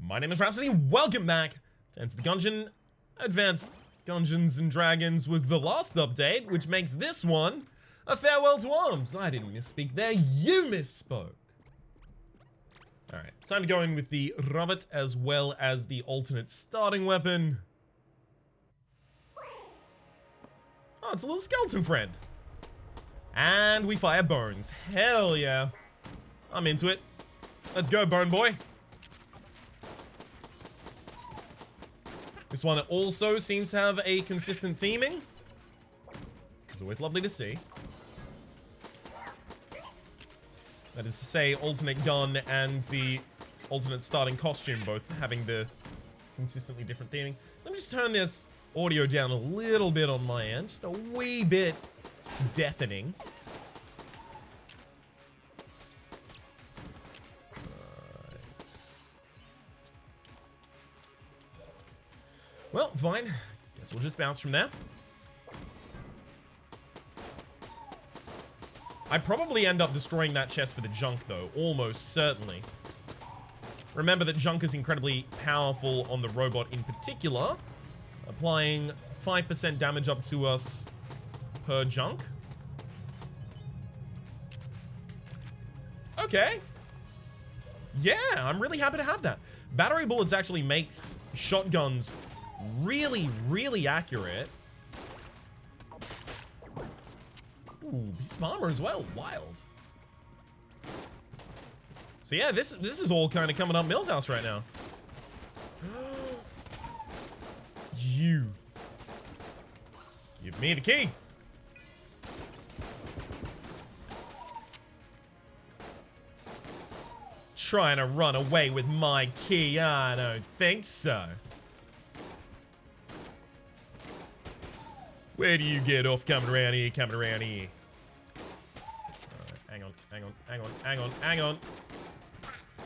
My name is Rhapsody, welcome back to Enter the Gungeon. Advanced Dungeons and Dragons was the last update, which makes this one a farewell to arms. I didn't misspeak there, you misspoke. Alright, time to go in with the Rabbit as well as the alternate starting weapon. Oh, it's a little skeleton friend. And we fire bones. Hell yeah. I'm into it. Let's go, bone boy. This one also seems to have a consistent theming. It's always lovely to see. That is to say, alternate gun and the alternate starting costume both having the consistently different theming. Let me just turn this audio down a little bit on my end. Just a wee bit deafening. Well, fine. Guess we'll just bounce from there. I'd probably end up destroying that chest for the junk, though. Almost certainly. Remember that junk is incredibly powerful on the robot in particular. Applying 5% damage up to us per junk. Okay. Yeah, I'm really happy to have that. Battery bullets actually makes shotguns really, really accurate. Ooh, piece of armor as well. Wild. So yeah, this is all kind of coming up Milhouse right now. You. Give me the key. Trying to run away with my key? I don't think so. Where do you get off coming around here, coming around here? Alright, hang on, hang on, hang on, hang on, hang on.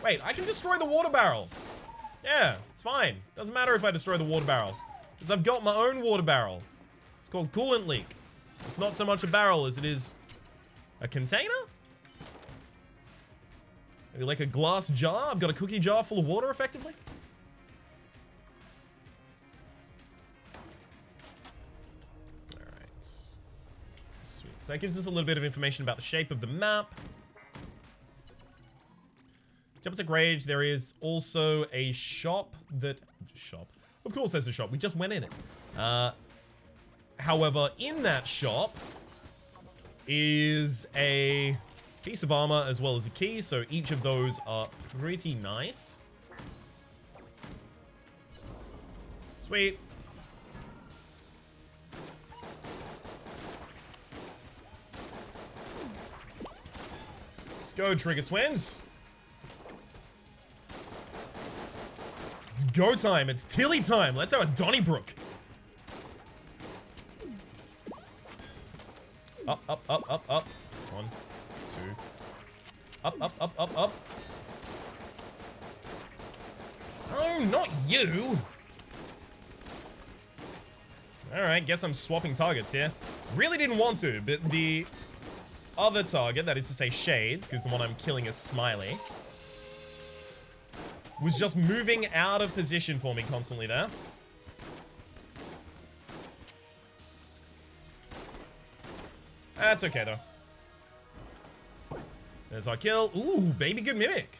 Wait, I can destroy the water barrel. Yeah, it's fine. Doesn't matter if I destroy the water barrel. Because I've got my own water barrel. It's called coolant leak. It's not so much a barrel as it is a container? Maybe like a glass jar? I've got a cookie jar full of water, effectively? Alright. Sweet. So that gives us a little bit of information about the shape of the map. Templeton Rage, there is also a shop that... Shop? Of course there's a shop. We just went in it. However, in that shop is a piece of armor as well as a key, so each of those are pretty nice. Sweet. Let's go, Trigger Twins. It's go time. It's Tilly time. Let's have a Donnybrook. Up, up, up, up, up. 1, 2. Up, up, up, up, up. Oh, not you. Alright, guess I'm swapping targets here. Really didn't want to, but the other target, that is to say Shades, because the one I'm killing is Smiley, was just moving out of position for me constantly there. That's okay, though. There's our kill. Ooh, baby good mimic.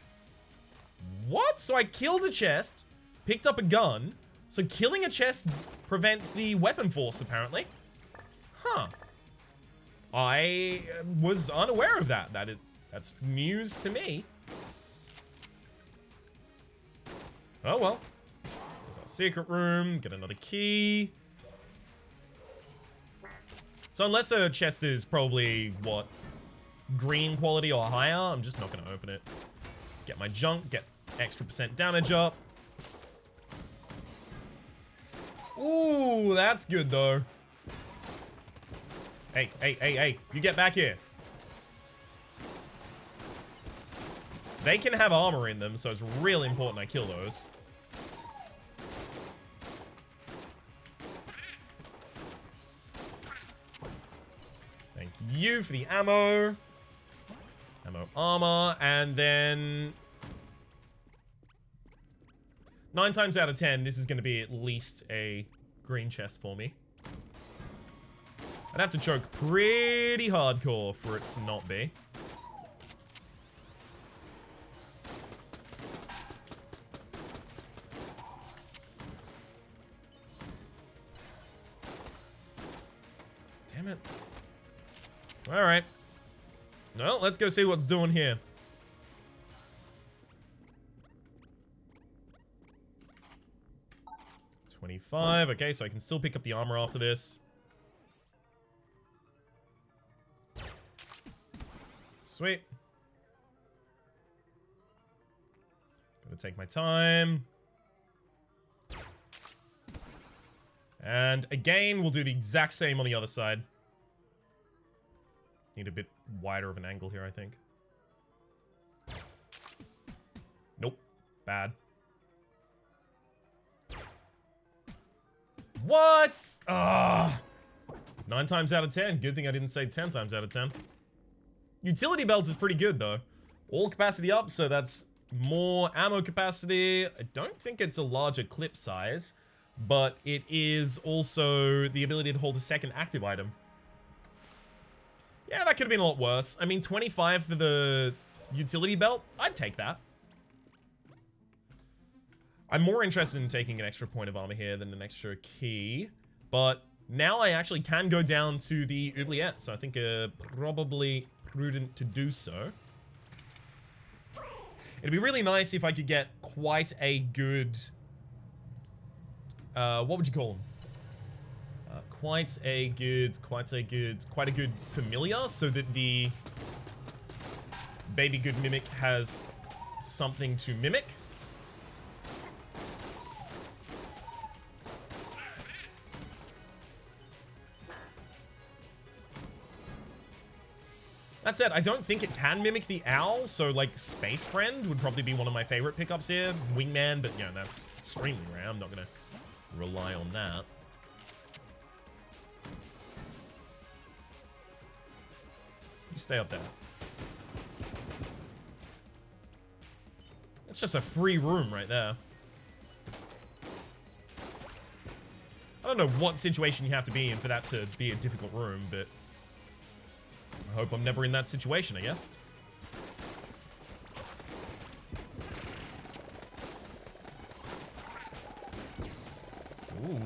What? So I killed a chest, picked up a gun, so killing a chest prevents the weapon force, apparently. Huh. I was unaware of that. That's news to me. Oh, well. There's our secret room. Get another key. So unless a chest is probably, what, green quality or higher, I'm just not going to open it. Get my junk, get extra % damage up. Ooh, that's good, though. Hey, hey, hey, hey, you get back here. They can have armor in them, so it's really important I kill those. Thank you for the ammo. Ammo armor, and then 9 times out of 10, this is going to be at least a green chest for me. I'd have to choke pretty hardcore for it to not be. Damn it. Alright. Well, let's go see what's doing here. $25. Okay, so I can still pick up the armor after this. Sweet. Gonna take my time. And again, we'll do the exact same on the other side. Need a bit wider of an angle here, I think. Nope. Bad. What? Ah. 9 times out of 10. Good thing I didn't say 10 times out of 10. Utility belt is pretty good, though. All capacity up, so that's more ammo capacity. I don't think it's a larger clip size, but it is also the ability to hold a second active item. Yeah, that could have been a lot worse. I mean, 25 for the utility belt, I'd take that. I'm more interested in taking an extra point of armor here than an extra key, but now I actually can go down to the oubliette, so I think probably prudent to do so. It'd be really nice if I could get quite a good... what would you call them? Quite a good familiar, so that the baby good mimic has something to mimic. That said, I don't think it can mimic the owl, so like Space Friend would probably be one of my favorite pickups here. Wingman, but you know, that's extremely rare. I'm not gonna rely on that. You stay up there. It's just a free room right there. I don't know what situation you have to be in for that to be a difficult room, but I hope I'm never in that situation, I guess. Ooh.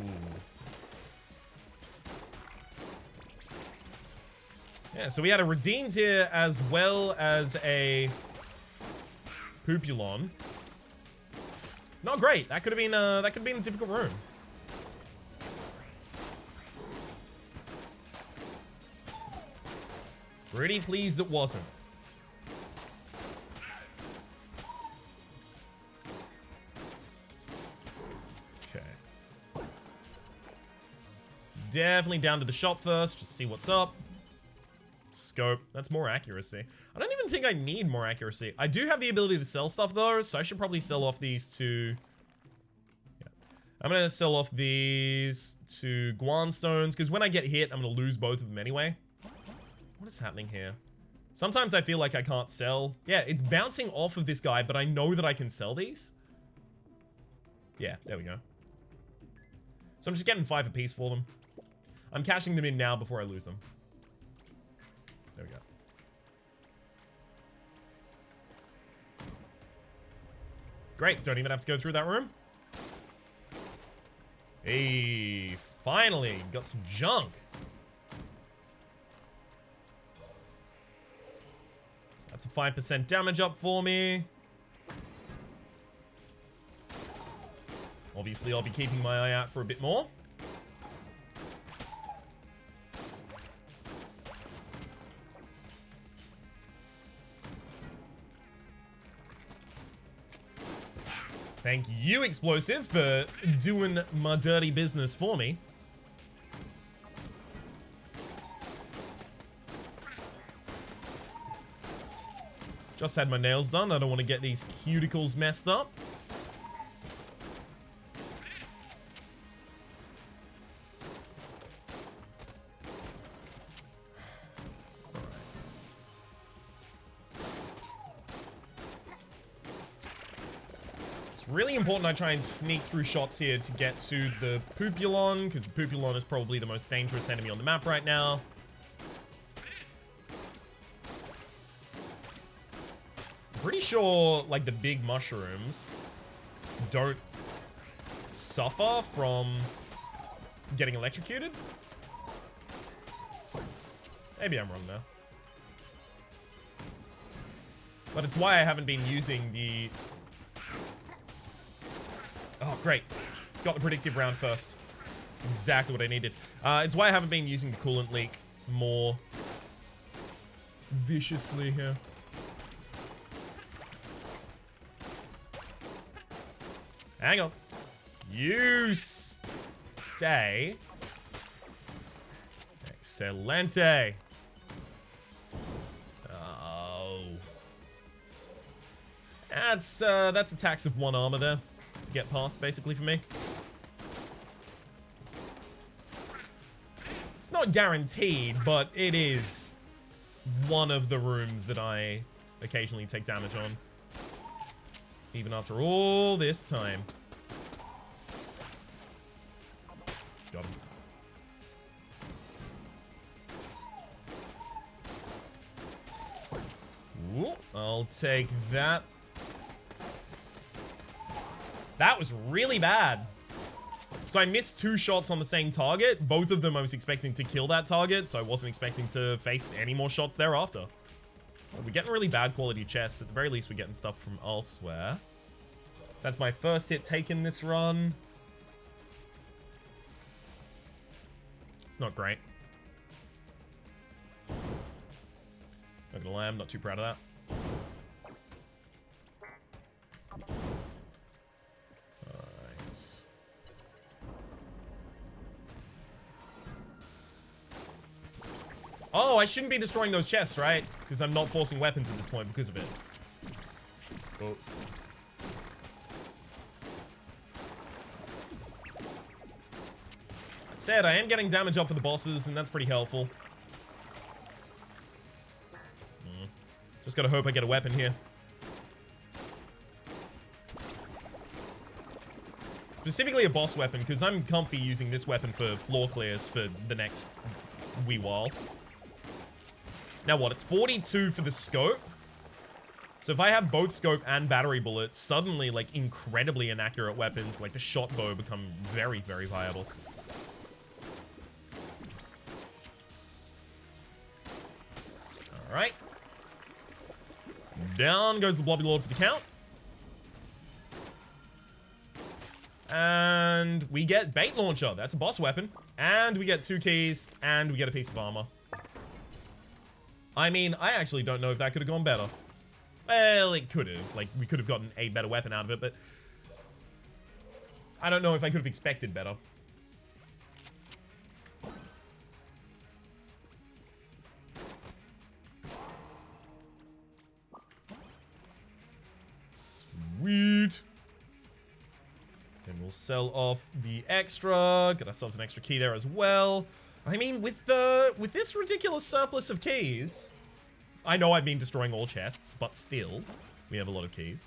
Yeah, so we had a redeemed here as well as a Poopulon. Not great. That could have been a difficult room. Pretty pleased it wasn't. Okay. It's definitely down to the shop first, just see what's up. Scope. That's more accuracy. I don't even think I need more accuracy. I do have the ability to sell stuff, though, so I should probably sell off these two. Yeah. I'm going to sell off these two Guan stones, because when I get hit, I'm going to lose both of them anyway. What is happening here? Sometimes I feel like I can't sell. Yeah, it's bouncing off of this guy, but I know that I can sell these. Yeah, there we go. So I'm just getting 5 apiece for them. I'm cashing them in now before I lose them. There we go. Great, don't even have to go through that room. Hey, finally, got some junk. So that's a 5% damage up for me. Obviously, I'll be keeping my eye out for a bit more. Thank you, Explosive, for doing my dirty business for me. Just had my nails done. I don't want to get these cuticles messed up. It's really important I try and sneak through shots here to get to the Pupulon, because the Pupulon is probably the most dangerous enemy on the map right now. I'm pretty sure, like, the big mushrooms don't suffer from getting electrocuted. Maybe I'm wrong now. But it's why I haven't been using the... Oh, great. Got the predictive round first. That's exactly what I needed. It's why I haven't been using the coolant leak more viciously here. Hang on. You stay. Excelente. Oh. That's attacks of one armor there to get past, basically, for me. It's not guaranteed, but it is one of the rooms that I occasionally take damage on. Even after all this time. Got him. Ooh, I'll take that. That was really bad. So I missed 2 shots on the same target. Both of them I was expecting to kill that target, so I wasn't expecting to face any more shots thereafter. We're getting really bad quality chests. At the very least, we're getting stuff from elsewhere. So that's my first hit taken this run. It's not great. Not gonna lie, I'm not too proud of that. Alright. Oh, I shouldn't be destroying those chests, right? Because I'm not forcing weapons at this point because of it. Oh. That said, I am getting damage up for the bosses, and that's pretty helpful. Just gotta hope I get a weapon here. Specifically a boss weapon, because I'm comfy using this weapon for floor clears for the next wee while. Now what? It's 42 for the scope. So if I have both scope and battery bullets, suddenly, like, incredibly inaccurate weapons, like the shot bow, become very, very viable. Alright. Down goes the Blobby Lord for the count. And we get Bait Launcher. That's a boss weapon. And we get 2 keys. And we get a piece of armor. I mean, I actually don't know if that could have gone better. Well, it could have. Like, we could have gotten a better weapon out of it, but... I don't know if I could have expected better. Sweet. Then we'll sell off the extra. Get ourselves an extra key there as well. I mean, with this ridiculous surplus of keys, I know I've been destroying all chests, but still, we have a lot of keys.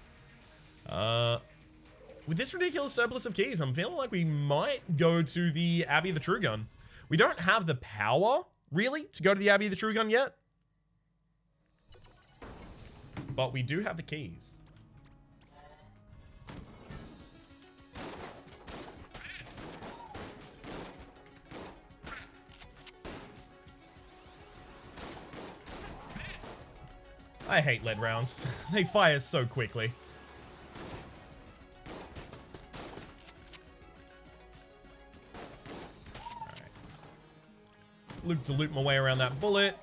With this ridiculous surplus of keys, I'm feeling like we might go to the Abbey of the True Gun. We don't have the power, really, to go to the Abbey of the True Gun yet. But we do have the keys. I hate lead rounds. They fire so quickly. Alright. Loop to loop my way around that bullet.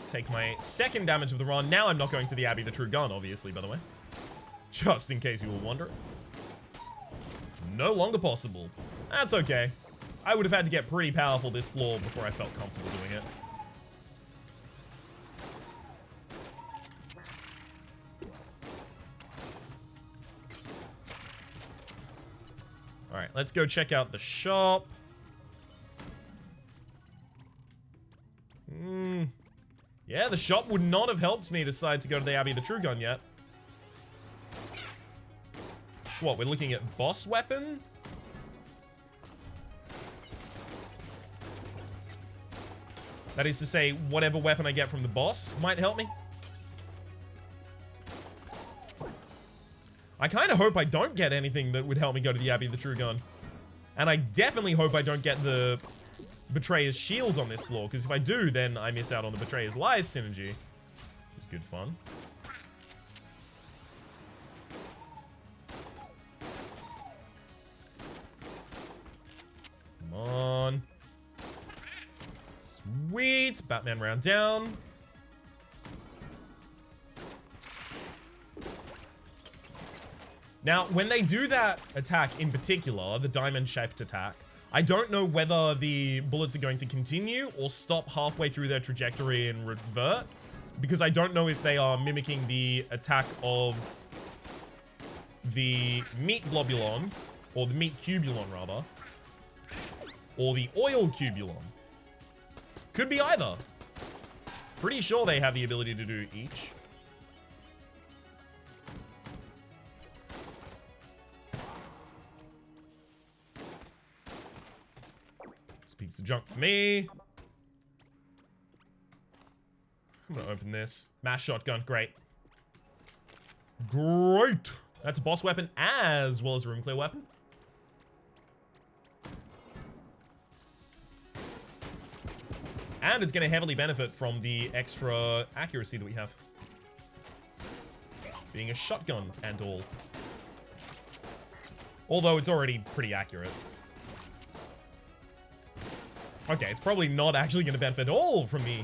Take my second damage of the run. Now I'm not going to the Abbey of the True Gun, obviously, by the way. Just in case you were wondering. No longer possible. That's okay. I would have had to get pretty powerful this floor before I felt comfortable doing it. Alright, let's go check out the shop. Yeah, the shop would not have helped me decide to go to the Abbey of the True Gun yet. So what, we're looking at boss weapon? That is to say, whatever weapon I get from the boss might help me. I kind of hope I don't get anything that would help me go to the Abbey of the True Gun. And I definitely hope I don't get the Betrayer's Shield on this floor, because if I do, then I miss out on the Betrayer's Lies synergy. Which is good fun. Come on. Sweet. Batman round down. Now, when they do that attack in particular, the diamond-shaped attack, I don't know whether the bullets are going to continue or stop halfway through their trajectory and revert, because I don't know if they are mimicking the attack of the meat globulon, or the meat cubulon, rather, or the oil cubulon. Could be either. Pretty sure they have the ability to do each. Piece of junk for me. I'm gonna open this. Mass shotgun, great. Great! That's a boss weapon as well as a room clear weapon. And it's gonna heavily benefit from the extra accuracy that we have. Being a shotgun and all. Although it's already pretty accurate. Okay, it's probably not actually going to benefit at all from the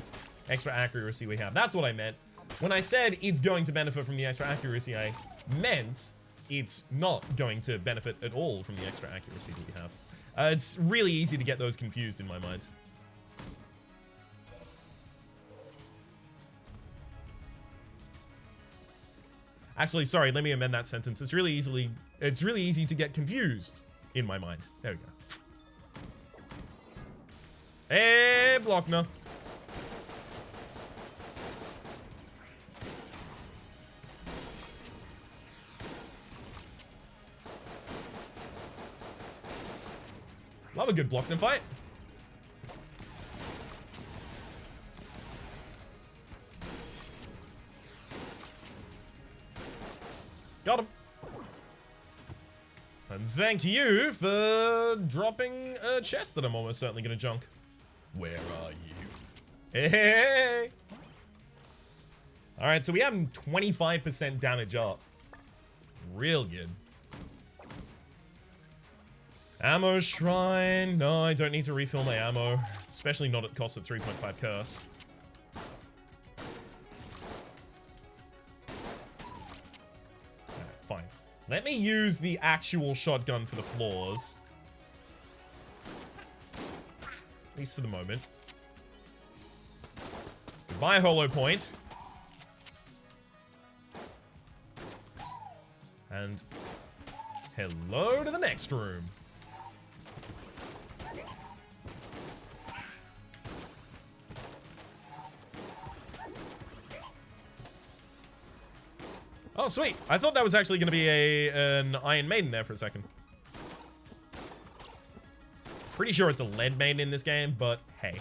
extra accuracy we have. That's what I meant. When I said it's going to benefit from the extra accuracy, I meant it's not going to benefit at all from the extra accuracy that we have. It's really easy to get those confused in my mind. Actually, sorry, let me amend that sentence. It's really easy to get confused in my mind. There we go. Hey, Blockner. Love a good Blockner fight. Got him. And thank you for dropping a chest that I'm almost certainly going to junk. Where are you? Hey! Alright, so we have 25% damage up. Real good. Ammo shrine. No, I don't need to refill my ammo. Especially not at cost of 3.5 curse. Alright, fine. Let me use the actual shotgun for the floors. At least for the moment. Goodbye, Holo Point. And hello to the next room. Oh, sweet. I thought that was actually going to be an Iron Maiden there for a second. Pretty sure it's a lead maiden in this game, but hey.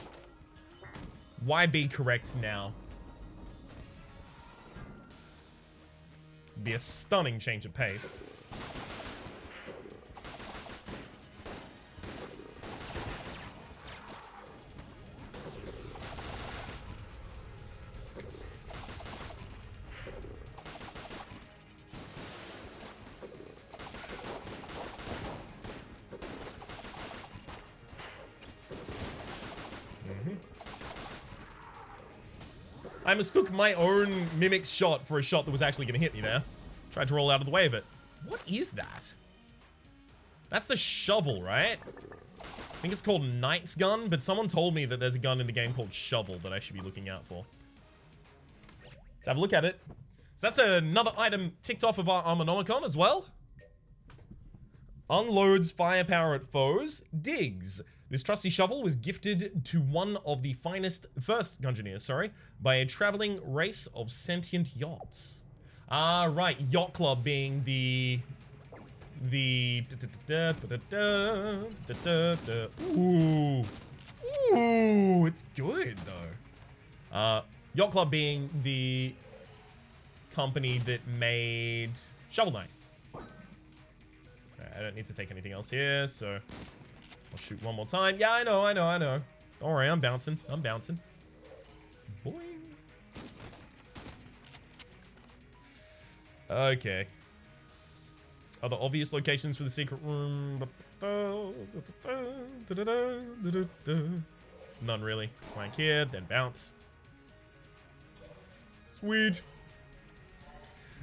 Why be correct now? Be a stunning change of pace. I mistook my own Mimic's shot for a shot that was actually going to hit me there. Tried to roll out of the way of it. What is that? That's the shovel, right? I think it's called Knight's Gun, but someone told me that there's a gun in the game called Shovel that I should be looking out for. Let's have a look at it. So that's another item ticked off of our Armonomicon as well. Unloads firepower at foes. Digs. This trusty shovel was gifted to one of the first Gungeoneers, sorry, by a traveling race of sentient yachts. Ah, right. Yacht Club being the the... Ooh. Ooh, it's good, though. Yacht Club being the company that made Shovel Knight. I don't need to take anything else here, so I'll shoot one more time. Yeah, I know. Don't worry, I'm bouncing. Boing. Okay. Other obvious locations for the secret room? None really. Flank here, then bounce. Sweet.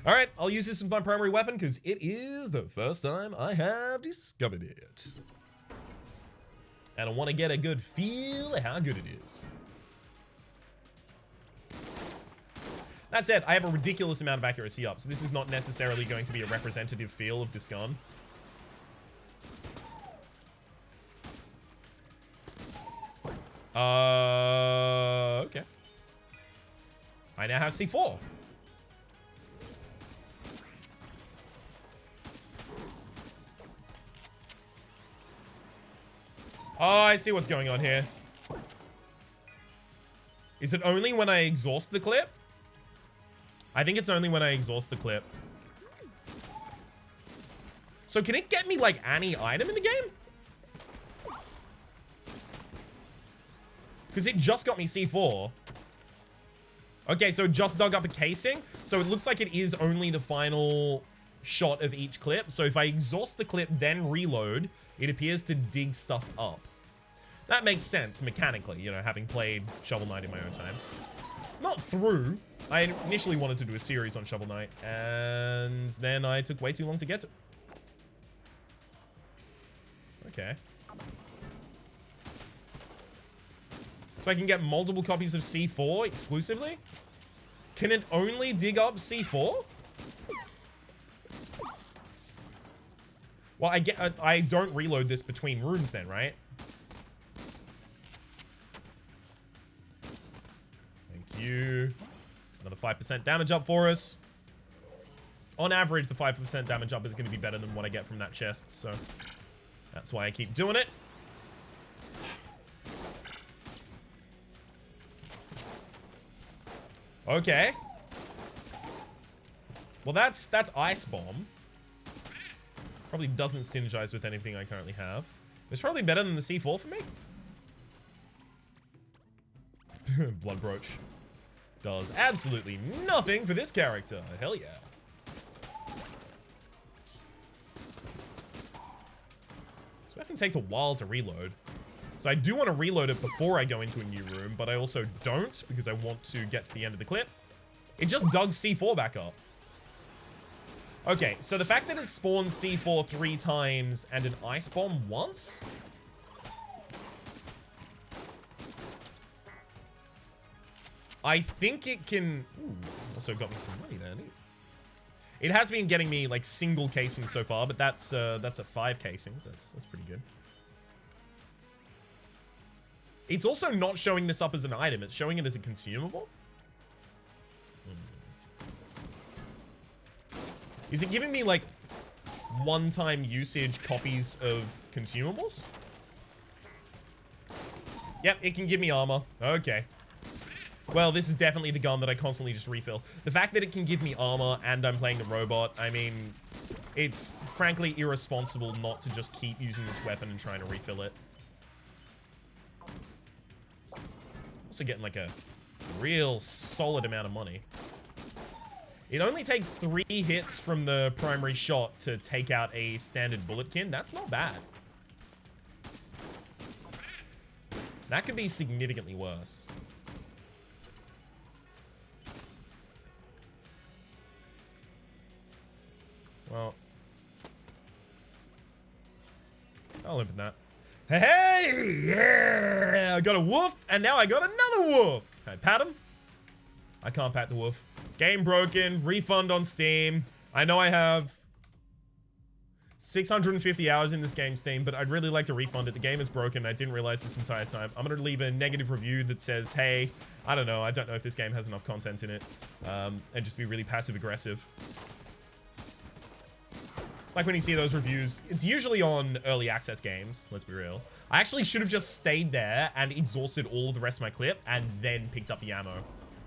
Alright, I'll use this as my primary weapon because it is the first time I have discovered it. And I want to get a good feel of how good it is. That said, I have a ridiculous amount of accuracy up, so this is not necessarily going to be a representative feel of this gun. Okay. I now have C4. Oh, I see what's going on here. Is it only when I exhaust the clip? I think it's only when I exhaust the clip. So can it get me, like, any item in the game? Because it just got me C4. Okay, so it just dug up a casing. So it looks like it is only the final shot of each clip. So if I exhaust the clip, then reload, it appears to dig stuff up. That makes sense mechanically, you know, having played Shovel Knight in my own time. Not through. I initially wanted to do a series on Shovel Knight, and then I took way too long to get to. Okay. So I can get multiple copies of C4 exclusively? Can it only dig up C4? Well, I don't reload this between rooms then, right? Thank you. It's another 5% damage up for us. On average, the 5% damage up is going to be better than what I get from that chest, so that's why I keep doing it. Okay. Well, that's Ice Bomb. Probably doesn't synergize with anything I currently have. It's probably better than the C4 for me. Blood Brooch does absolutely nothing for this character. Hell yeah. This weapon takes a while to reload. So I do want to reload it before I go into a new room, but I also don't because I want to get to the end of the clip. It just dug C4 back up. Okay, so the fact that it spawned C4 3 times and an Ice Bomb once? I think it can... Ooh, also got me some money there, neat. It has been getting me, like, single casings so far, but that's at 5 casings. That's pretty good. It's also not showing this up as an item. It's showing it as a consumable. Is it giving me, like, one-time usage copies of consumables? Yep, it can give me armor. Okay. Well, this is definitely the gun that I constantly just refill. The fact that it can give me armor and I'm playing the robot, I mean, it's frankly irresponsible not to just keep using this weapon and trying to refill it. Also getting, like, a real solid amount of money. It only takes 3 hits from the primary shot to take out a standard bulletkin. That's not bad. That could be significantly worse. Well, I'll open that. Hey! Yeah! I got a wolf, and now I got another wolf. Can I pat him? I can't pat the wolf. Game broken. Refund on Steam. I know I have 650 hours in this game, Steam, but I'd really like to refund it. The game is broken. I didn't realize this entire time. I'm going to leave a negative review that says, hey, I don't know. I don't know if this game has enough content in it. And just be really passive-aggressive. It's like when you see those reviews, it's usually on early access games, let's be real. I actually should have just stayed there and exhausted all of the rest of my clip and then picked up the ammo.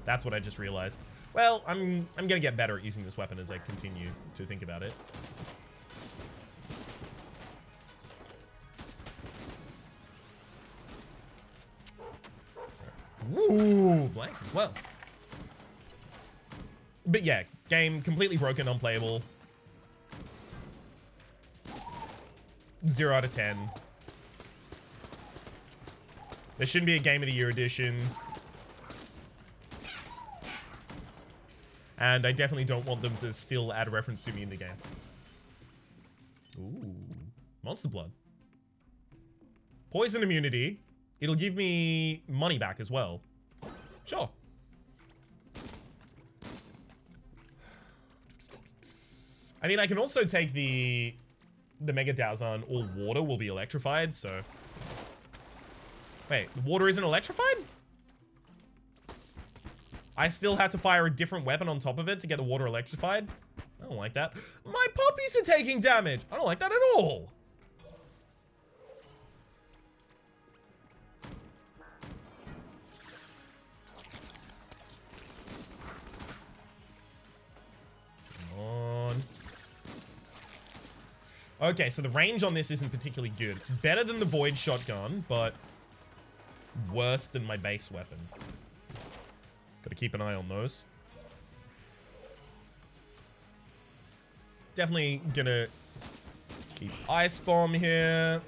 That's what I just realized. Well, I'm gonna get better at using this weapon as I continue to think about it. Ooh, blanks as well. But yeah, game completely broken, unplayable. 0 out of 10. There shouldn't be a Game of the Year edition. And I definitely don't want them to still add a reference to me in the game. Ooh. Monster Blood. Poison immunity. It'll give me money back as well. Sure. I mean, I can also take the Mega Dowser, and all water will be electrified, so... Wait, the water isn't electrified? I still have to fire a different weapon on top of it to get the water electrified? I don't like that. My puppies are taking damage! I don't like that at all! Come on. Okay, so the range on this isn't particularly good. It's better than the Void Shotgun, but worse than my base weapon. Gotta keep an eye on those. Definitely gonna keep Ice Bomb here.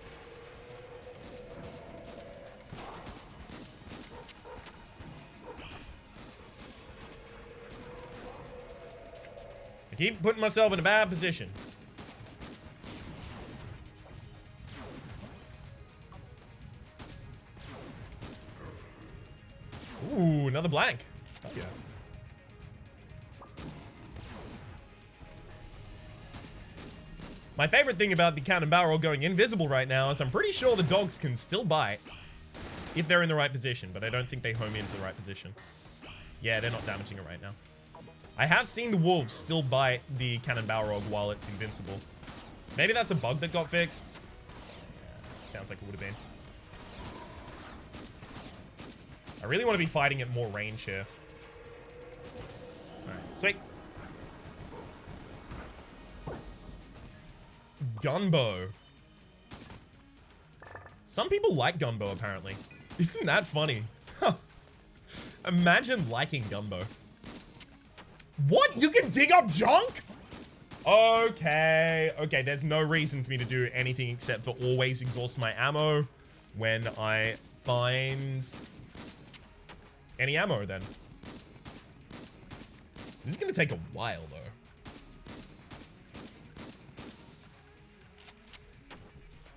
I keep putting myself in a bad position. Ooh, another blank. Oh, yeah. My favorite thing about the cannon barrel going invisible right now is I'm pretty sure the dogs can still bite if they're in the right position, but I don't think they home into the right position. Yeah, they're not damaging it right now. I have seen the wolves still bite the cannon barrel while it's invincible. Maybe that's a bug that got fixed. Yeah, sounds like it would have been. I really want to be fighting at more range here. Alright, sweet. Gunbow. Some people like Gunbow, apparently. Isn't that funny? Huh. Imagine liking Gunbow. What? You can dig up junk? Okay. Okay, there's no reason for me to do anything except for always exhaust my ammo when I find any ammo, then. This is gonna take a while, though.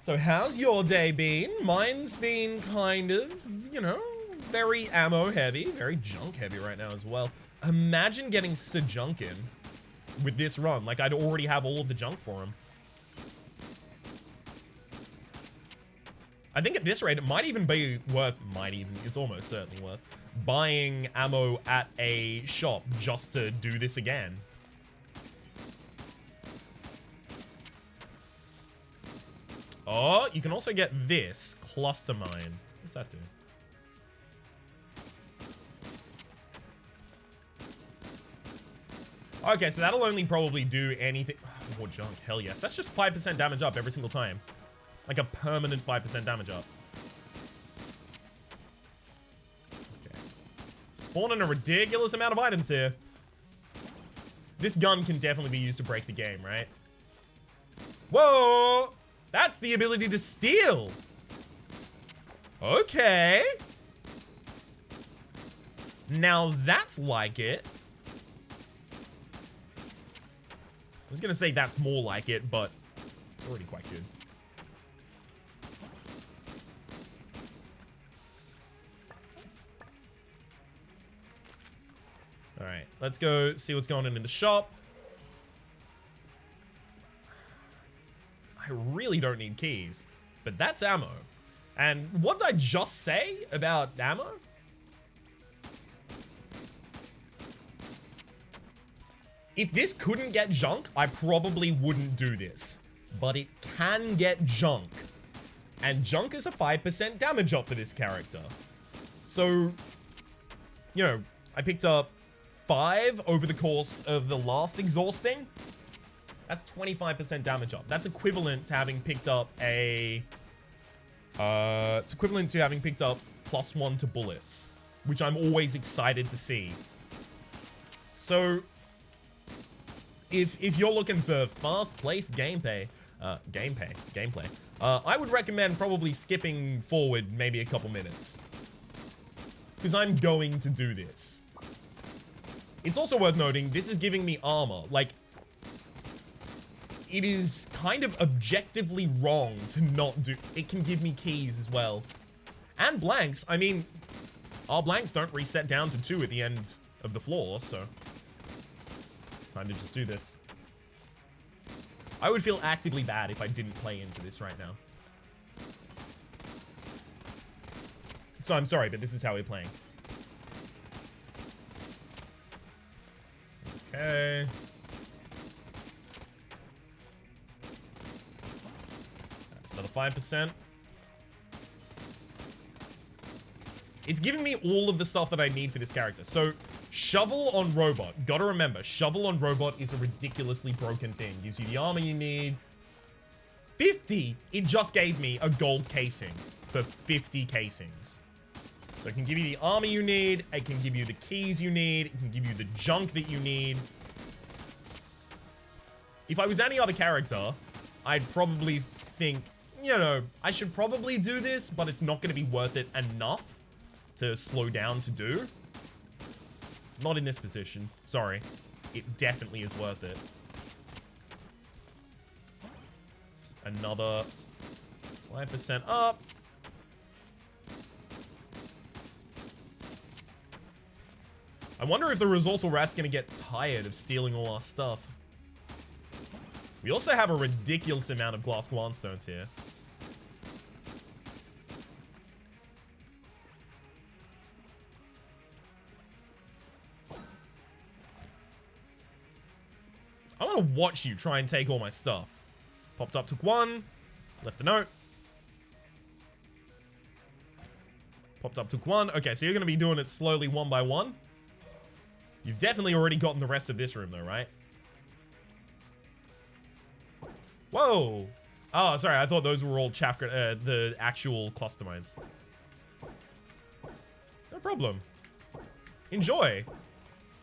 So how's your day been? Mine's been kind of, you know, very ammo heavy, very junk heavy right now as well. Imagine getting Sejunkin with this run. Like, I'd already have all of the junk for him. I think at this rate, it might even be worth, it's almost certainly worth buying ammo at a shop just to do this again. Oh, you can also get this cluster mine. What's that do? Okay, so that'll only probably do anything. More junk, hell yes. That's just 5% damage up every single time. Like a permanent 5% damage up. Okay. Spawning a ridiculous amount of items here. This gun can definitely be used to break the game, right? Whoa! That's the ability to steal. Okay. Now that's like it. I was gonna say that's more like it, but it's already quite good. All right, let's go see what's going on in the shop. I really don't need keys, but that's ammo. And what did I just say about ammo? If this couldn't get junk, I probably wouldn't do this. But it can get junk. And junk is a 5% damage up for this character. So, you know, I picked up 5 over the course of the last exhausting. That's 25% damage up. That's equivalent to having picked up a... it's equivalent to having picked up +1 to bullets, which I'm always excited to see. So, if you're looking for fast-paced gameplay, I would recommend probably skipping forward maybe a couple minutes. Because I'm going to do this. It's also worth noting, this is giving me armor. Like, it is kind of objectively wrong to not do... It can give me keys as well. And blanks. I mean, our blanks don't reset down to 2 at the end of the floor, so... Time to just do this. I would feel actively bad if I didn't play into this right now. So I'm sorry, but this is how we're playing. Okay. That's another 5%. It's giving me all of the stuff that I need for this character. So, Shovel on Robot. Gotta remember, Shovel on Robot is a ridiculously broken thing. Gives you the armor you need. 50! It just gave me a gold casing for 50 casings. So it can give you the armor you need, it can give you the keys you need, it can give you the junk that you need. If I was any other character, I'd probably think, you know, I should probably do this, but it's not going to be worth it enough to slow down to do. Not in this position. Sorry. It definitely is worth it. It's another 5% up. I wonder if the resourceful rat's gonna get tired of stealing all our stuff. We also have a ridiculous amount of glass grindstones here. I want to watch you try and take all my stuff. Popped up, took 1. Left a note. Popped up, took 1. Okay, so you're going to be doing it slowly 1 by 1. You've definitely already gotten the rest of this room, though, right? Whoa! Oh, sorry. I thought those were all the actual cluster mines. No problem. Enjoy.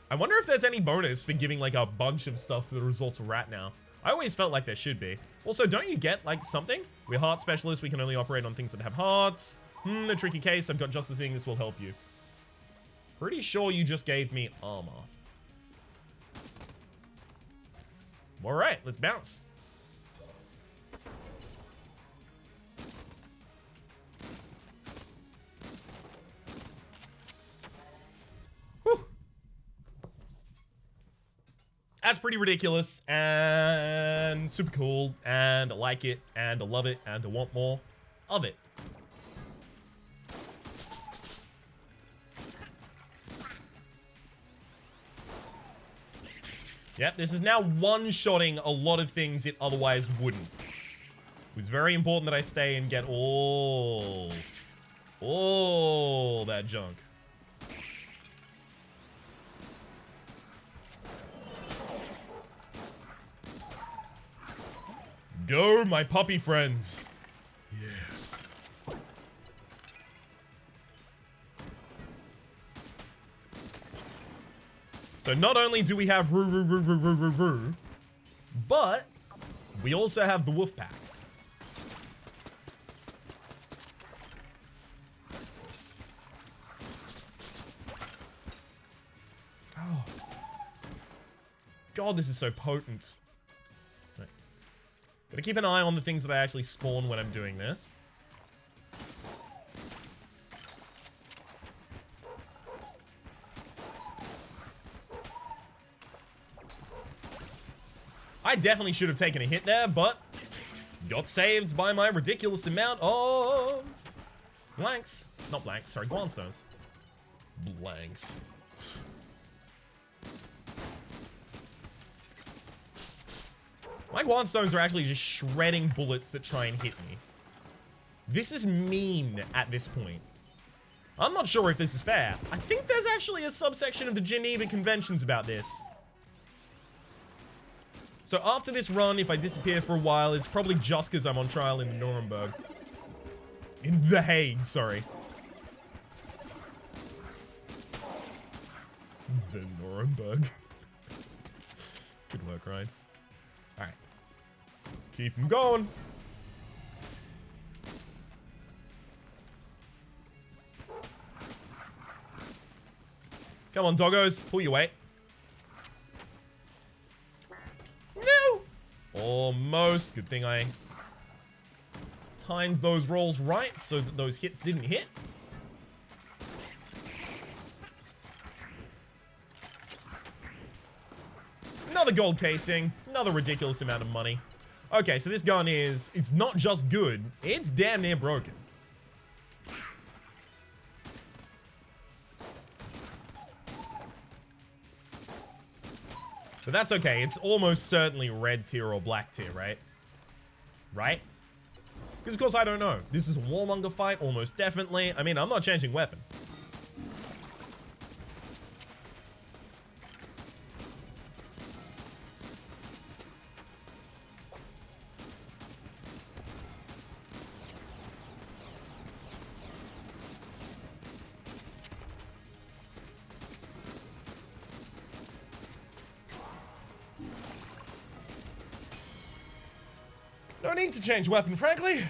I wonder if there's any bonus for giving, like, a bunch of stuff to the resourceful rat now. I always felt like there should be. Also, don't you get, like, something? We're heart specialists. We can only operate on things that have hearts. The tricky case. I've got just the thing. This will help you. Pretty sure you just gave me armor. Alright, let's bounce. Whew. That's pretty ridiculous and super cool, and I like it, and I love it, and I want more of it. Yep, this is now one-shotting a lot of things it otherwise wouldn't. It was very important that I stay and get all that junk. Go, my puppy friends. Yes. So not only do we have Roo, but we also have the wolf pack. Oh. God, this is so potent. Right. Gotta keep an eye on the things that I actually spawn when I'm doing this. I definitely should have taken a hit there, but got saved by my ridiculous amount of blanks. Not blanks, sorry, grindstones. Blanks. My Guanstones are actually just shredding bullets that try and hit me. This is mean at this point. I'm not sure if this is fair. I think there's actually a subsection of the Geneva Conventions about this. So after this run, if I disappear for a while, it's probably just because I'm on trial in Nuremberg. In The Hague, sorry. The Nuremberg. Good work, Ryan. Alright. Let's keep them going. Come on, doggos. Pull your weight. No! Almost. Good thing I timed those rolls right so that those hits didn't hit. Another gold casing. Another ridiculous amount of money. Okay, so this gun is... It's not just good. It's damn near broken. But that's okay. It's almost certainly red tier or black tier, right? Right? Because, of course, I don't know. This is a warmonger fight, almost definitely. I mean, I'm not changing weapon. No need to change weapon, frankly.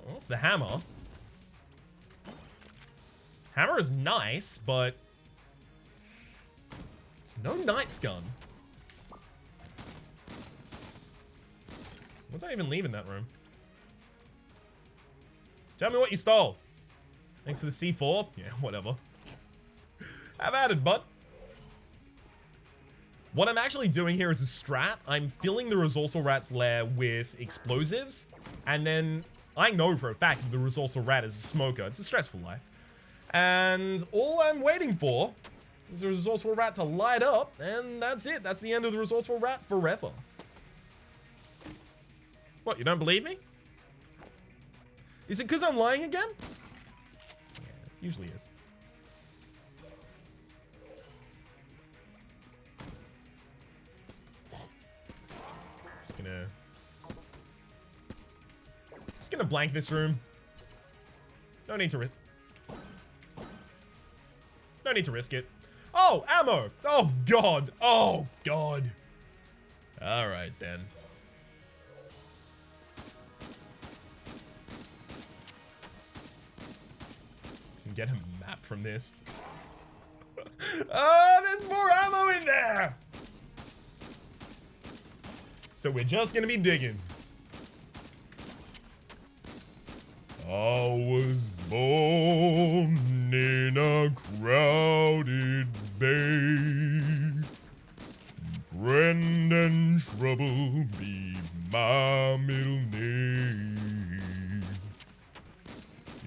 What's the hammer? Hammer is nice, but it's no knight's gun. What's I even leave in that room? Tell me what you stole. Thanks for the C4. Yeah, whatever. Have at it, bud. What I'm actually doing here is a strat. I'm filling the Resourceful Rat's lair with explosives, and then I know for a fact that the Resourceful Rat is a smoker. It's a stressful life. And all I'm waiting for is the Resourceful Rat to light up, and that's it. That's the end of the Resourceful Rat forever. What, you don't believe me? Is it because I'm lying again? Yeah, it usually is. Just gonna blank this room. No need to risk. No need to risk it. Oh, ammo! Oh god! Oh god! All right then. Can get a map from this. Oh, there's more ammo in there! So we're just gonna be digging. I was born in a crowded bay. Friend and trouble be my middle name.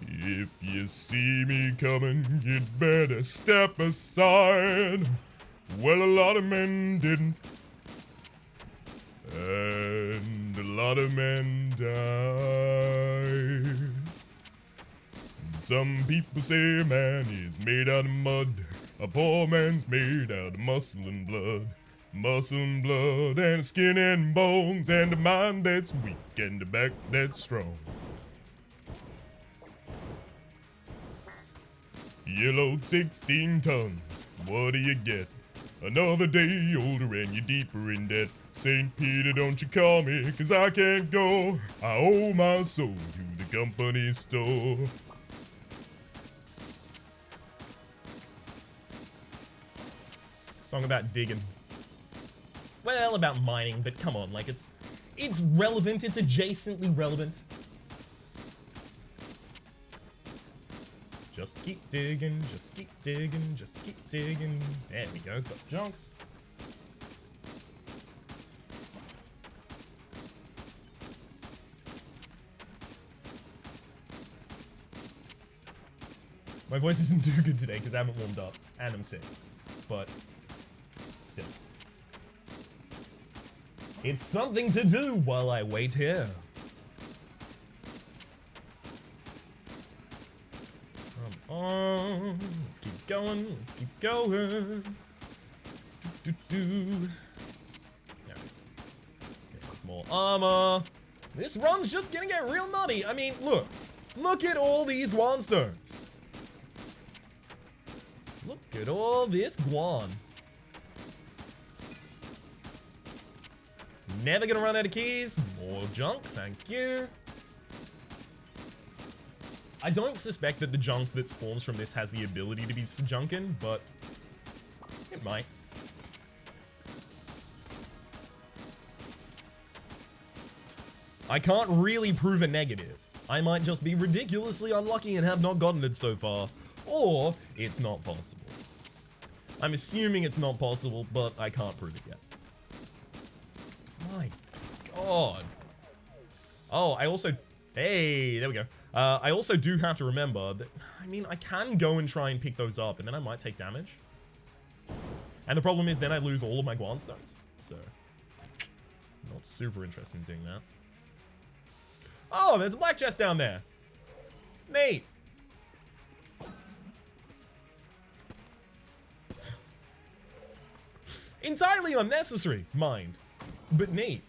If you see me coming, you'd better step aside. Well, a lot of men didn't. And a lot of men died. Some people say a man is made out of mud. A poor man's made out of muscle and blood. Muscle and blood and skin and bones. And a mind that's weak and a back that's strong. You load 16 tons. What do you get? Another day older and you're deeper in debt. St. Peter, don't you call me, 'cause I can't go. I owe my soul to the company store. Song about digging. Well, about mining, but come on, like it's relevant, it's adjacently relevant. Just keep digging, just keep digging, just keep digging. There we go, got junk. My voice isn't too good today because I haven't warmed up, and I'm sick. but still. It's something to do while I wait here. Come on. Keep going. Keep going. There. There's more armor. This run's just gonna get real nutty. I mean, look. Look at all these Guan stones. Look at all this Guan. Never gonna run out of keys. More junk, thank you. I don't suspect that the junk that spawns from this has the ability to be junkin, but it might. I can't really prove a negative. I might just be ridiculously unlucky and have not gotten it so far. Or it's not possible. I'm assuming it's not possible, but I can't prove it yet. My God. Oh, I also... Hey, there we go. I also do have to remember that, I mean, I can go and try and pick those up, and then I might take damage. And the problem is then I lose all of my Guan stones. So, not super interested in doing that. Oh, there's a black chest down there. Neat. Entirely unnecessary, mind. But neat.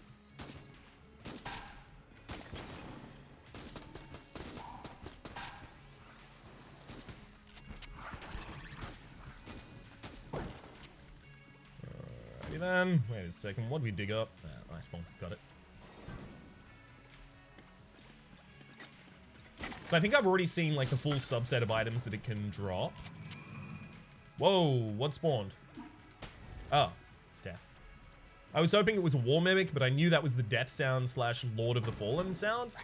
Alrighty then. Wait a second. What did we dig up? Ah, nice one. Got it. So I think I've already seen like the full subset of items that it can drop. Whoa, what spawned? Oh, death. I was hoping it was a war mimic, but I knew that was the death sound slash Lord of the Fallen sound.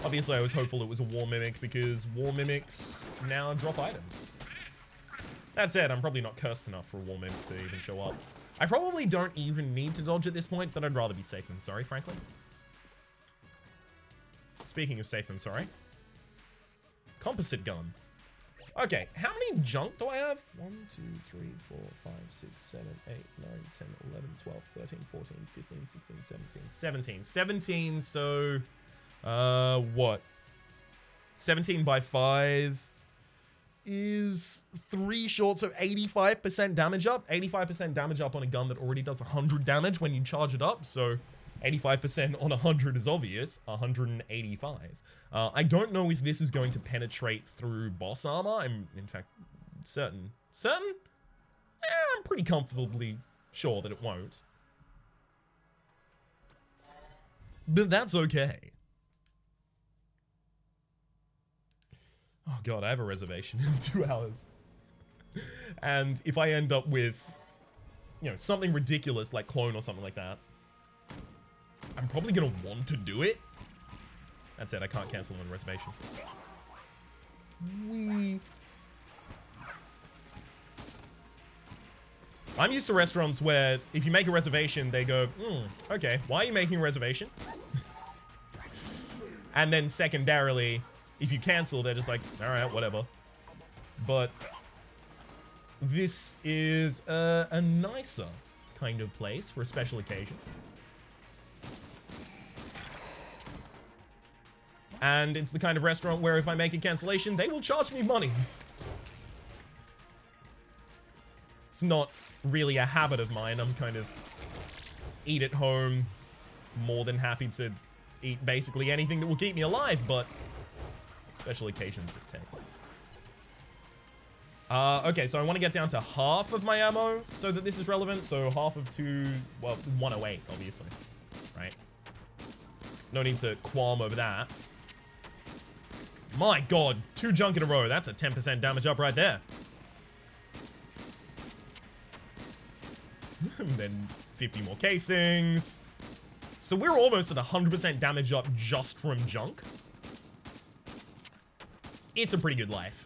Obviously, I was hopeful it was a war mimic because war mimics now drop items. That said, I'm probably not cursed enough for a war mimic to even show up. I probably don't even need to dodge at this point, but I'd rather be safe than sorry, frankly. Speaking of safe than sorry. Composite gun. Okay, how many junk do I have? 1, 2, 3, 4, 5, 6, 7, 8, 9, 10, 11, 12, 13, 14, 15, 16, 17, 17. 17, so... what? 17 by 5... is 3 short, so 85% damage up. 85% damage up on a gun that already does 100 damage when you charge it up, so 85% on 100 is obvious. 185. I don't know if this is going to penetrate through boss armor. I'm, in fact, certain? I'm pretty comfortably sure that it won't. But that's okay. Oh god, I have a reservation in 2 hours. And if I end up with, you know, something ridiculous like clone or something like that, I'm probably gonna want to do it. That's it, I can't cancel on a reservation. Whee. I'm used to restaurants where if you make a reservation, they go, okay, why are you making a reservation? And then secondarily, if you cancel, they're just like, alright, whatever. But this is a nicer kind of place for a special occasion. And it's the kind of restaurant where if I make a cancellation, they will charge me money. It's not really a habit of mine. I'm kind of eat at home, more than happy to eat basically anything that will keep me alive, but special occasions that take. Okay, so I want to get down to half of my ammo so that this is relevant. So half of 108, obviously, right? No need to qualm over that. My god, 2 junk in a row. That's a 10% damage up right there. And then 50 more casings. So we're almost at 100% damage up just from junk. It's a pretty good life.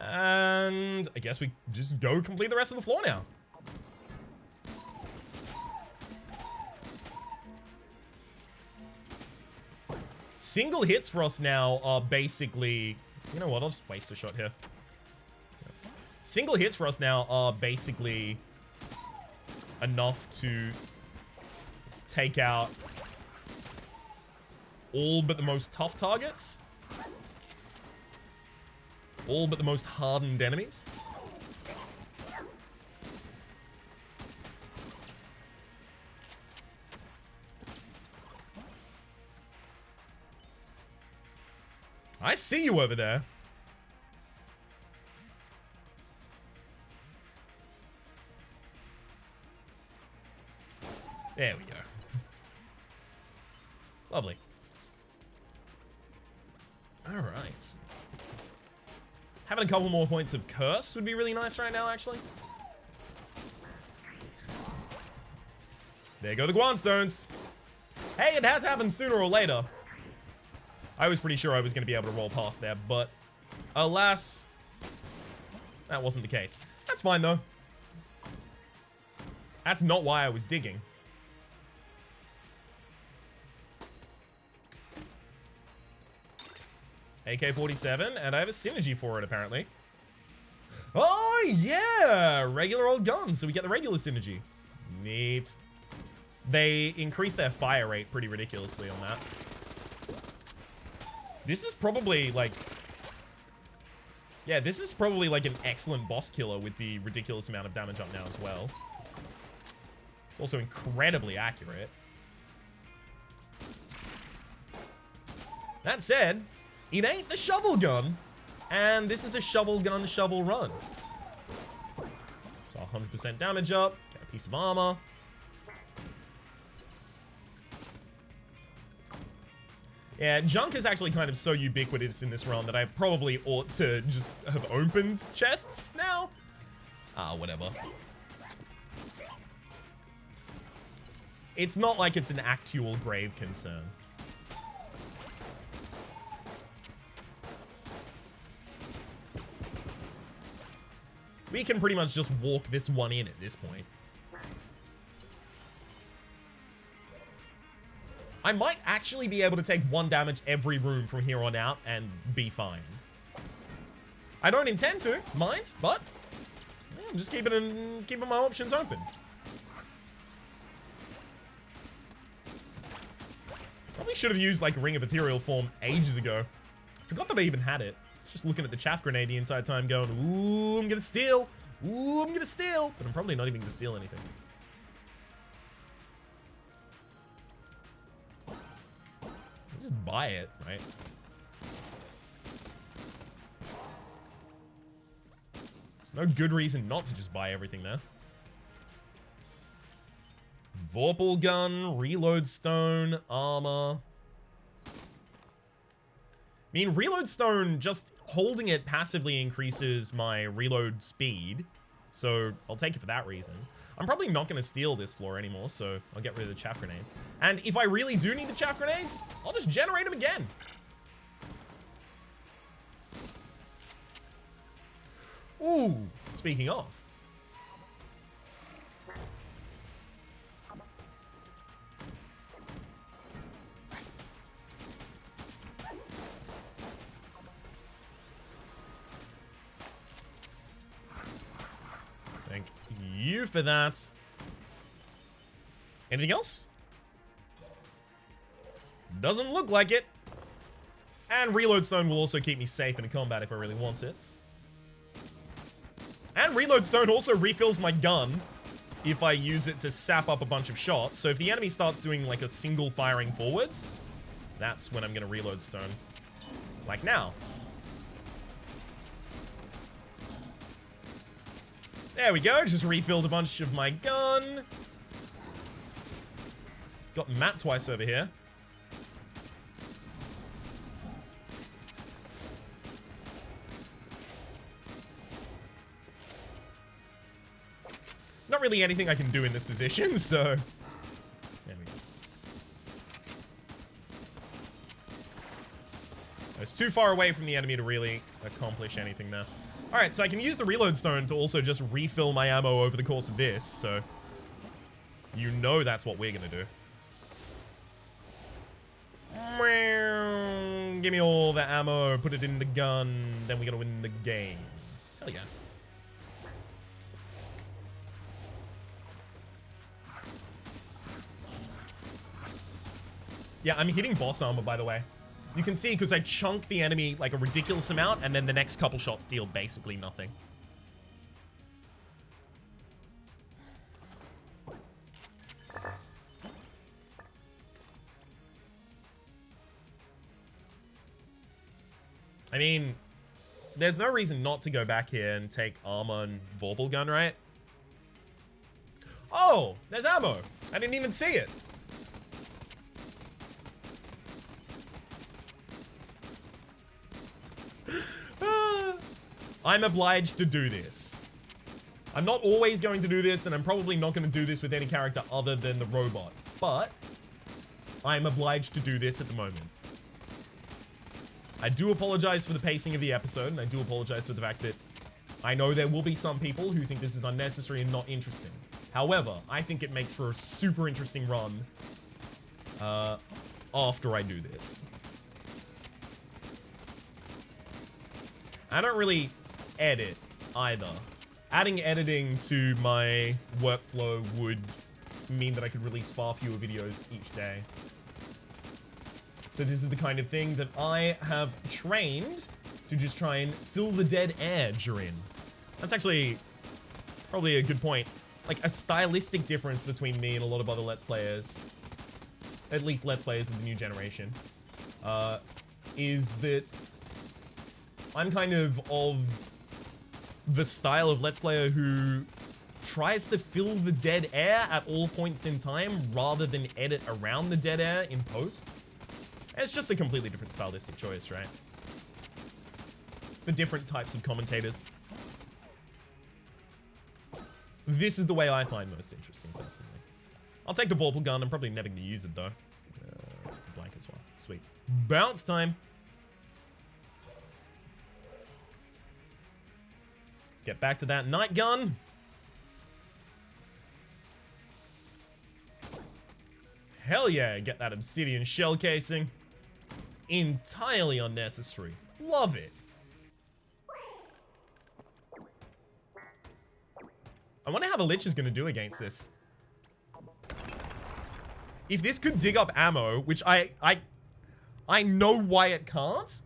And I guess we just go complete the rest of the floor now. Single hits for us now are basically... You know what? I'll just waste a shot here. Single hits for us now are basically enough to take out all but the most tough targets. All but the most hardened enemies. I see you over there. There we go. Lovely. All right. Having a couple more points of curse would be really nice right now, actually. There go the Guan stones. Hey, it has happened sooner or later. I was pretty sure I was going to be able to roll past there, but alas, that wasn't the case. That's fine, though. That's not why I was digging. AK-47, and I have a synergy for it, apparently. Oh, yeah! Regular old guns, so we get the regular synergy. Neat. They increase their fire rate pretty ridiculously on that. This is probably, like... Yeah, this is probably, like, an excellent boss killer with the ridiculous amount of damage up now as well. It's also incredibly accurate. That said, it ain't the shovel gun. And this is a shovel gun, shovel run. So 100% damage up. Get a piece of armor. Yeah, junk is actually kind of so ubiquitous in this run that I probably ought to just have opened chests now. Ah, whatever. It's not like it's an actual grave concern. We can pretty much just walk this one in at this point. I might actually be able to take 1 damage every room from here on out and be fine. I don't intend to, mind, but yeah, I'm just keeping my options open. Probably should have used like Ring of Ethereal Form ages ago. Forgot that I even had it. Just looking at the chaff grenade the entire time going, ooh, I'm gonna steal. Ooh, I'm gonna steal. But I'm probably not even gonna steal anything. Just buy it, right? There's no good reason not to just buy everything there. Vorpal gun, reload stone, armor. I mean, reload stone, just holding it passively increases my reload speed. So I'll take it for that reason. I'm probably not going to steal this floor anymore, so I'll get rid of the chaff grenades. And if I really do need the chaff grenades, I'll just generate them again. Ooh, speaking of. Thank you for that. Anything else? Doesn't look like it. And reload stone will also keep me safe in combat if I really want it. And reload stone also refills my gun if I use it to sap up a bunch of shots. So if the enemy starts doing like a single firing forwards, that's when I'm going to reload stone. Like now. There we go. Just refilled a bunch of my gun. Got Matt twice over here. Not really anything I can do in this position, so... There we go. I was too far away from the enemy to really accomplish anything there. Alright, so I can use the reload stone to also just refill my ammo over the course of this, so... You know that's what we're gonna do. Give me all the ammo, put it in the gun, then we're gonna win the game. Hell yeah. Yeah, I'm hitting boss armor, by the way. You can see because I chunk the enemy like a ridiculous amount, and then the next couple shots deal basically nothing. I mean, there's no reason not to go back here and take armor and Vorpal gun, right? Oh, there's ammo. I didn't even see it. I'm obliged to do this. I'm not always going to do this, and I'm probably not going to do this with any character other than the robot. But I'm obliged to do this at the moment. I do apologize for the pacing of the episode, and I do apologize for the fact that I know there will be some people who think this is unnecessary and not interesting. However, I think it makes for a super interesting run after I do this. I don't really edit either. Adding editing to my workflow would mean that I could release far fewer videos each day. So this is the kind of thing that I have trained to just try and fill the dead air during. That's actually probably a good point. Like a stylistic difference between me and a lot of other Let's Players, at least Let's Players of the new generation, is that I'm kind of the style of Let's Player who tries to fill the dead air at all points in time rather than edit around the dead air in post. It's just a completely different stylistic choice, right? For different types of commentators. This is the way I find most interesting, personally. I'll take the Vorpal gun. I'm probably never going to use it, though. I'll take the blank as well. Sweet. Bounce time. Let's get back to that night gun. Hell yeah, get that obsidian shell casing. Entirely unnecessary. Love it. I wonder how the Lich is going to do against this. If this could dig up ammo, which I know why it can't.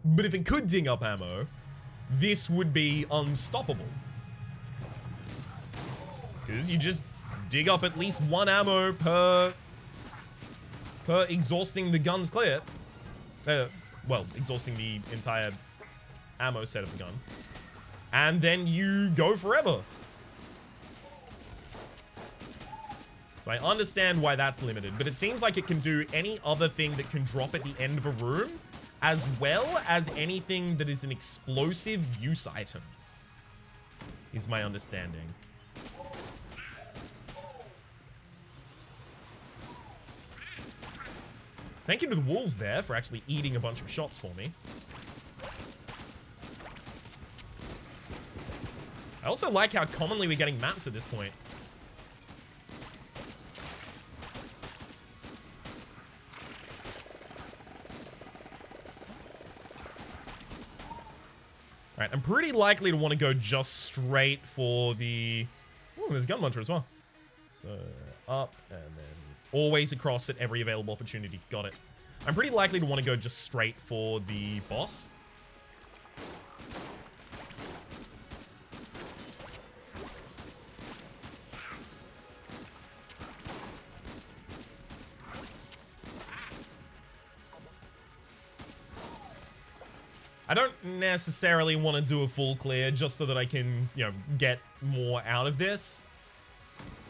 But if it could dig up ammo, this would be unstoppable. Because you just dig up at least one ammo per exhausting the gun's clip. Well, exhausting the entire ammo set of the gun. And then you go forever. So I understand why that's limited, but it seems like it can do any other thing that can drop at the end of a room, as well as anything that is an explosive use item, is my understanding. Thank you to the wolves there for actually eating a bunch of shots for me. I also like how commonly we're getting maps at this point. Alright, I'm pretty likely to want to go just straight for the... Ooh, there's a gun launcher as well. So, up, and then always across at every available opportunity. Got it. I'm pretty likely to want to go just straight for the boss. I don't necessarily want to do a full clear just so that I can, you know, get more out of this.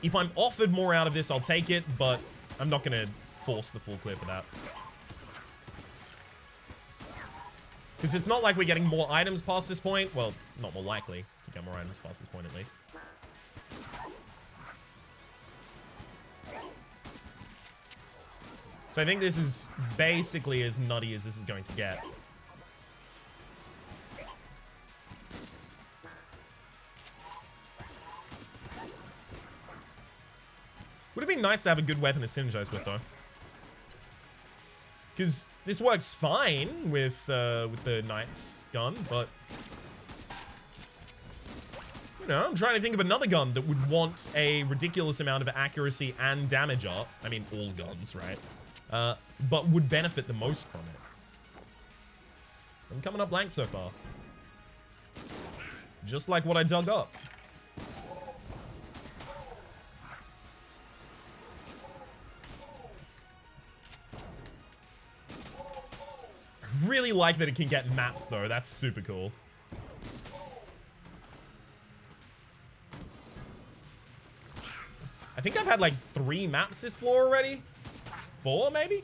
If I'm offered more out of this, I'll take it, but I'm not going to force the full clear for that. Because it's not like we're getting more items past this point. Well, not more likely to get more items past this point, at least. So I think this is basically as nutty as this is going to get. Would have been nice to have a good weapon to synergize with, though. Because this works fine with the Knight's gun, but... You know, I'm trying to think of another gun that would want a ridiculous amount of accuracy and damage up. I mean, all guns, right? But would benefit the most from it. I'm coming up blank so far. Just like what I dug up. I really like that it can get maps, though. That's super cool. I think I've had like 3 maps this floor already. 4, maybe?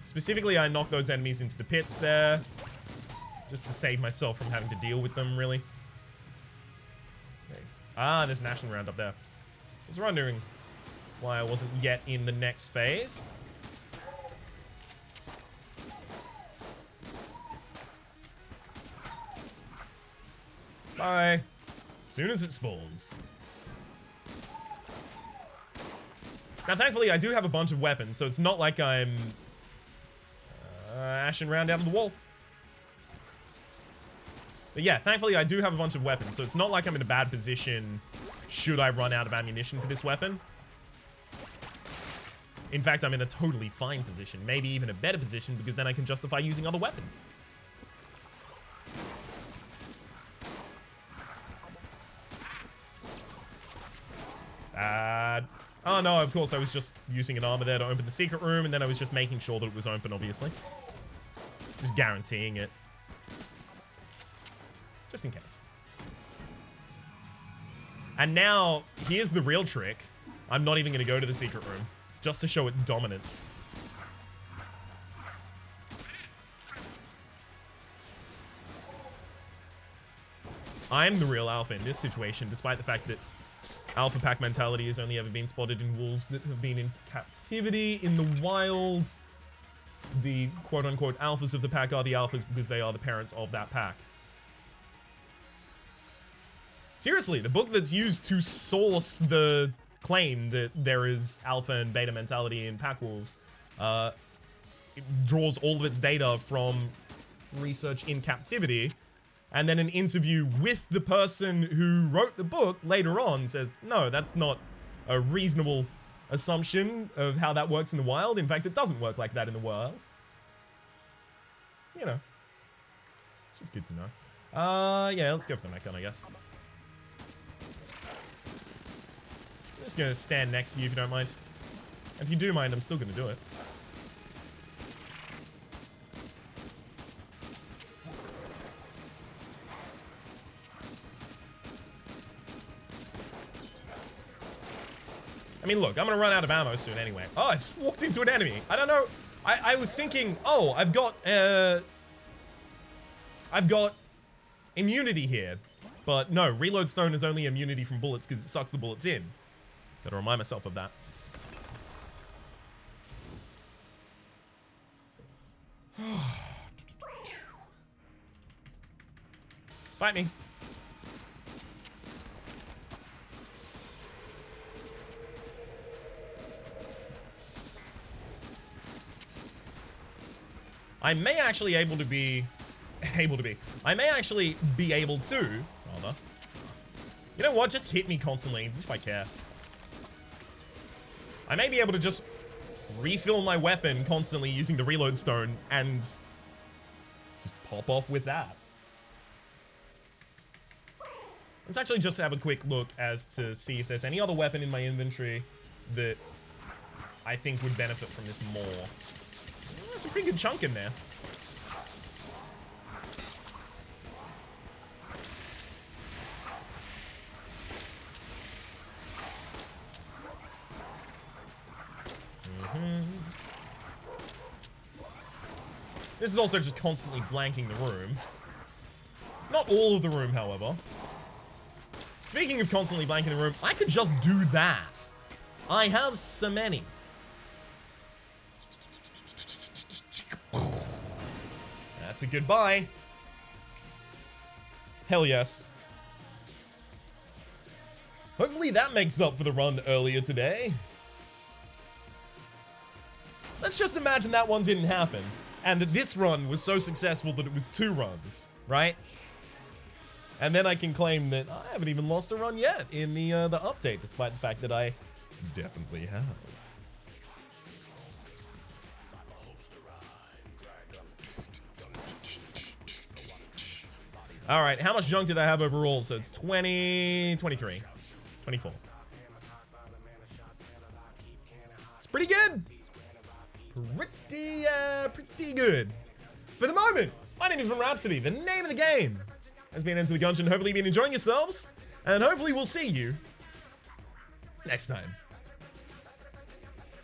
Specifically, I knocked those enemies into the pits there. Just to save myself from having to deal with them, really. Okay. Ah, there's an Ashen round up there. I was wondering why I wasn't yet in the next phase. Bye. As soon as it spawns. Now, thankfully, I do have a bunch of weapons, so it's not like I'm ashing around out of the wall. But yeah, thankfully, I do have a bunch of weapons, so it's not like I'm in a bad position should I run out of ammunition for this weapon. In fact, I'm in a totally fine position, maybe even a better position, because then I can justify using other weapons. Oh no, of course I was just using an armor there to open the secret room, and then I was just making sure that it was open, obviously. Just guaranteeing it. Just in case. And now, here's the real trick. I'm not even going to go to the secret room, just to show it dominance. I'm the real alpha in this situation, despite the fact that alpha pack mentality has only ever been spotted in wolves that have been in captivity. In the wild, the quote-unquote alphas of the pack are the alphas because they are the parents of that pack. Seriously, the book that's used to source the claim that there is alpha and beta mentality in pack wolves, it draws all of its data from research in captivity. And then an interview with the person who wrote the book later on says, no, that's not a reasonable assumption of how that works in the wild. In fact, it doesn't work like that in the wild. You know. It's just good to know. Yeah, let's go for the mech gun, I guess. I'm just going to stand next to you if you don't mind. If you do mind, I'm still going to do it. I mean, look, I'm gonna run out of ammo soon anyway. Oh, I just walked into an enemy. I don't know. I was thinking, oh, I've got immunity here. But no, reload stone is only immunity from bullets because it sucks the bullets in. Gotta remind myself of that. Fight me. I may actually I may actually be able to, rather. You know what? Just hit me constantly, just if I care. I may be able to just refill my weapon constantly using the reload stone and just pop off with that. Let's actually just have a quick look as to see if there's any other weapon in my inventory that I think would benefit from this more. That's a pretty good chunk in there. This is also just constantly blanking the room. Not all of the room, however. Speaking of constantly blanking the room, I could just do that. I have so many. That's a goodbye. Hell yes. Hopefully that makes up for the run earlier today. Let's just imagine that one didn't happen, and that this run was so successful that it was 2 runs, right? And then I can claim that I haven't even lost a run yet in the update, despite the fact that I definitely have. All right, how much junk did I have overall? So it's 20, 23, 24. It's pretty good. Pretty good. For the moment, my name is Rhapsody. The name of the game has been Into the Gungeon. Hopefully you've been enjoying yourselves, and hopefully we'll see you next time.